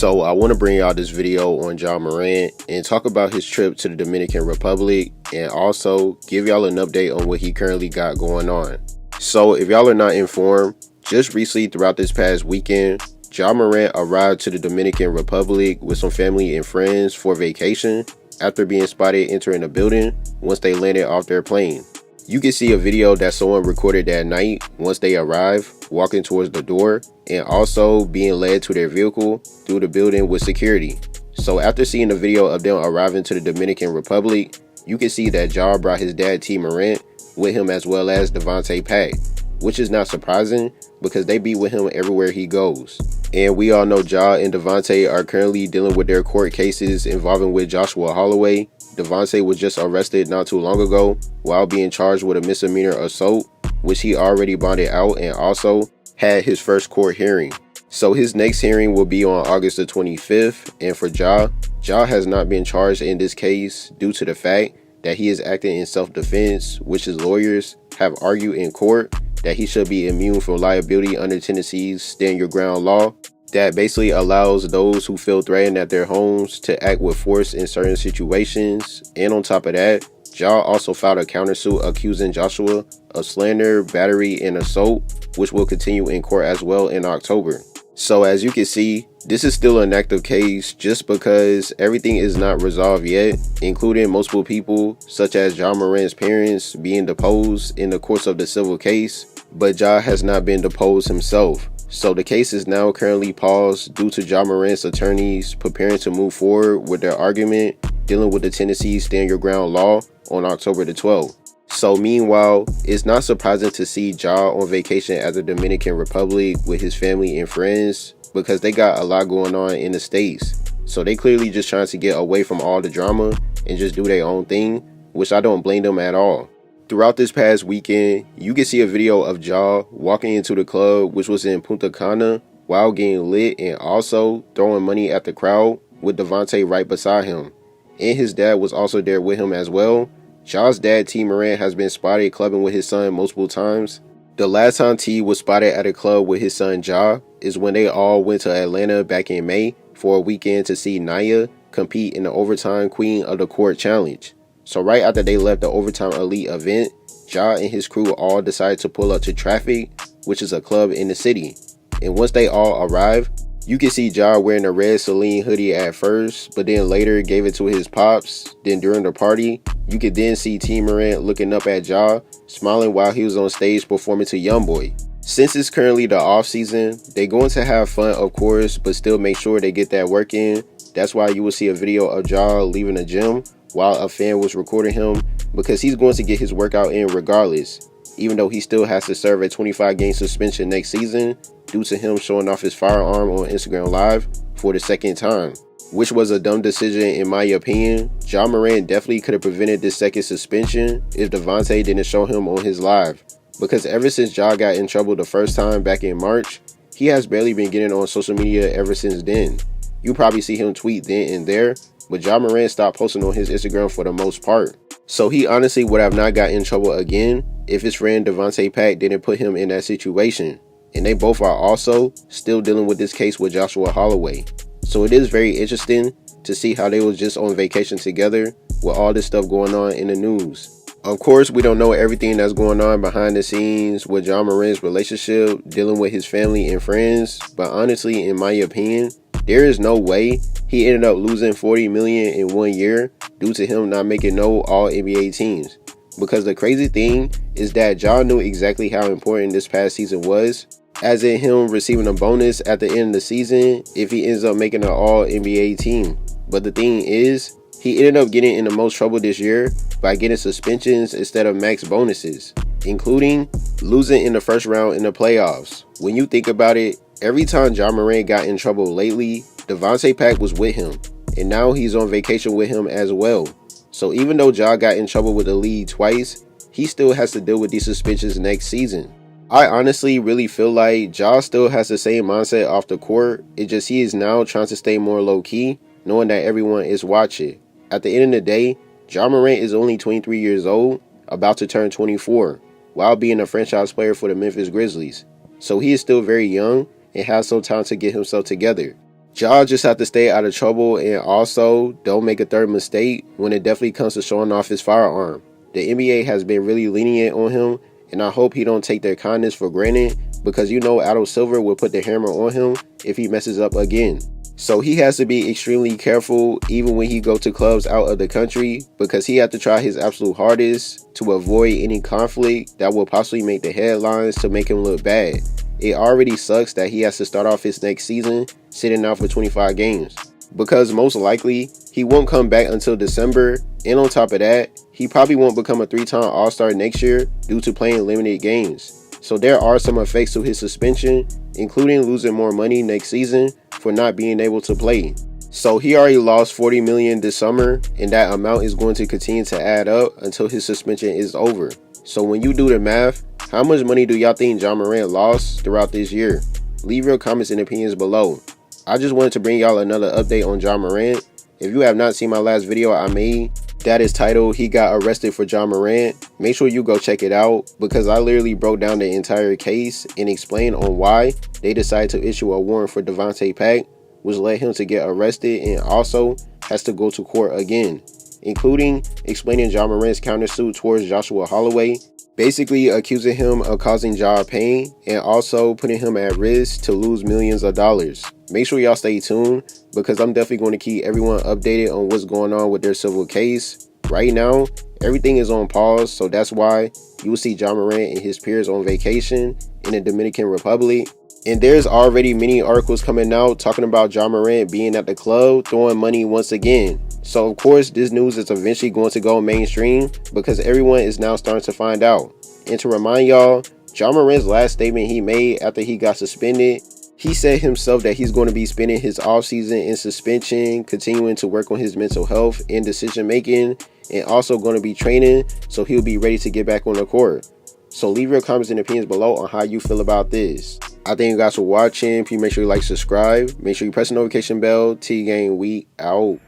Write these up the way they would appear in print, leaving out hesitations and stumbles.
So I want to bring y'all this video on Ja Morant and talk about his trip to the Dominican Republic and also give y'all an update on what he currently got going on. So if y'all are not informed, just recently throughout this past weekend, Ja Morant arrived to the Dominican Republic with some family and friends for vacation after being spotted entering the building once they landed off their plane. You can see a video that someone recorded that night once they arrive, walking towards the door and also being led to their vehicle through the building with security. So after seeing the video of them arriving to the Dominican Republic, you can see that Ja brought his dad T Morant with him as well as Devontae Pack, which is not surprising because they be with him everywhere he goes. And we all know Ja and Devontae are currently dealing with their court cases involving with Joshua Holloway. Devontae was just arrested not too long ago while being charged with a misdemeanor assault, which he already bonded out and also had his first court hearing. So his next hearing will be on August the 25th, and for Ja has not been charged in this case due to the fact that he is acting in self-defense, which his lawyers have argued in court that he should be immune from liability under Tennessee's Stand Your Ground law that basically allows those who feel threatened at their homes to act with force in certain situations. And on top of that, Ja also filed a countersuit accusing Joshua of slander, battery, and assault, which will continue in court as well in October. So as you can see, this is still an active case just because everything is not resolved yet, including multiple people such as Ja Morant's parents being deposed in the course of the civil case, but Ja has not been deposed himself. So the case is now currently paused due to Ja Morant's attorneys preparing to move forward with their argument dealing with the Tennessee Stand Your Ground law on October the 12th. So meanwhile, it's not surprising to see Ja on vacation at the Dominican Republic with his family and friends because they got a lot going on in the States. So they clearly just trying to get away from all the drama and just do their own thing, which I don't blame them at all. Throughout this past weekend, you can see a video of Ja walking into the club, which was in Punta Cana, while getting lit and also throwing money at the crowd with Devontae right beside him. And his dad was also there with him as well. Ja's dad, T Morant, has been spotted clubbing with his son multiple times. The last time T was spotted at a club with his son Ja is when they all went to Atlanta back in May for a weekend to see Nia compete in the Overtime Queen of the Court Challenge. So right after they left the Overtime Elite event, Ja and his crew all decided to pull up to Traffic, which is a club in the city. And once they all arrived, you can see Ja wearing a red Celine hoodie at first, but then later gave it to his pops. Then during the party, you could then see T Morant looking up at Ja, smiling while he was on stage performing to Youngboy. Since it's currently the off season, they're going to have fun of course, but still make sure they get that work in. That's why you will see a video of Ja leaving the gym while a fan was recording him, because he's going to get his workout in regardless, even though he still has to serve a 25-game suspension next season due to him showing off his firearm on Instagram Live for the second time, which was a dumb decision in my opinion. Ja Morant definitely could have prevented this second suspension if Devontae didn't show him on his live, because ever since Ja got in trouble the first time back in March, he has barely been getting on social media ever since then. You probably see him tweet then and there, but Ja Morant stopped posting on his Instagram for the most part. So he honestly would have not got in trouble again if his friend Devontae Pack didn't put him in that situation. And they both are also still dealing with this case with Joshua Holloway. So it is very interesting to see how they was just on vacation together with all this stuff going on in the news. Of course, we don't know everything that's going on behind the scenes with Ja Morant's relationship, dealing with his family and friends, but honestly, in my opinion, there is no way he ended up losing $40 million in 1 year due to him not making no All-NBA teams. Because the crazy thing is that Ja knew exactly how important this past season was, as in him receiving a bonus at the end of the season if he ends up making an All-NBA team. But the thing is, he ended up getting in the most trouble this year by getting suspensions instead of max bonuses, including losing in the first round in the playoffs. When you think about it, every time Ja Morant got in trouble lately, Devontae Pack was with him, and now he's on vacation with him as well. So even though Ja got in trouble with the league twice, he still has to deal with these suspensions next season. I honestly really feel like Ja still has the same mindset off the court. It just he is now trying to stay more low-key, knowing that everyone is watching. At the end of the day, Ja Morant is only 23 years old, about to turn 24, while being a franchise player for the Memphis Grizzlies. So he is still very young and has some time to get himself together. Y'all just have to stay out of trouble and also don't make a third mistake when it definitely comes to showing off his firearm. The NBA has been really lenient on him, and I hope he don't take their kindness for granted, because you know Adam Silver will put the hammer on him if he messes up again. So he has to be extremely careful even when he go to clubs out of the country, because he has to try his absolute hardest to avoid any conflict that will possibly make the headlines to make him look bad. It already sucks that he has to start off his next season sitting out for 25 games, because most likely he won't come back until December, and on top of that, he probably won't become a 3-time All-Star next year due to playing limited games. So there are some effects to his suspension, including losing more money next season for not being able to play. So he already lost $40 million this summer, and that amount is going to continue to add up until his suspension is over. So when you do the math, how much money do y'all think Ja Morant lost throughout this year? Leave your comments and opinions below. I just wanted to bring y'all another update on Ja Morant. If you have not seen my last video I made, that is titled "He Got Arrested for Ja Morant," make sure you go check it out, because I literally broke down the entire case and explained on why they decided to issue a warrant for Devontae Pack, which led him to get arrested and also has to go to court again, including explaining Ja Morant's countersuit towards Joshua Holloway, basically accusing him of causing Ja pain and also putting him at risk to lose millions of dollars. Make sure y'all stay tuned, because I'm definitely going to keep everyone updated on what's going on with their civil case. Right now, everything is on pause, so that's why you will see Ja Morant and his peers on vacation in the Dominican Republic. And there's already many articles coming out talking about Ja Morant being at the club throwing money once again. So of course this news is eventually going to go mainstream, because everyone is now starting to find out. And to remind y'all, Ja Morant's last statement he made after he got suspended, he said himself that he's going to be spending his offseason in suspension, continuing to work on his mental health and decision making, and also going to be training so he'll be ready to get back on the court. So leave your comments and opinions below on how you feel about this. I thank you guys for watching. Please make sure you like, subscribe. Make sure you press the notification bell. T-Gang, we out.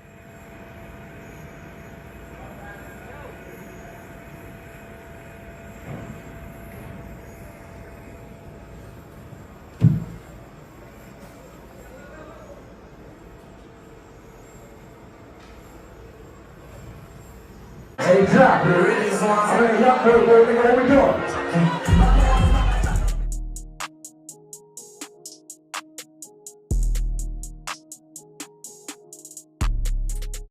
Exactly. I mean, what we doing?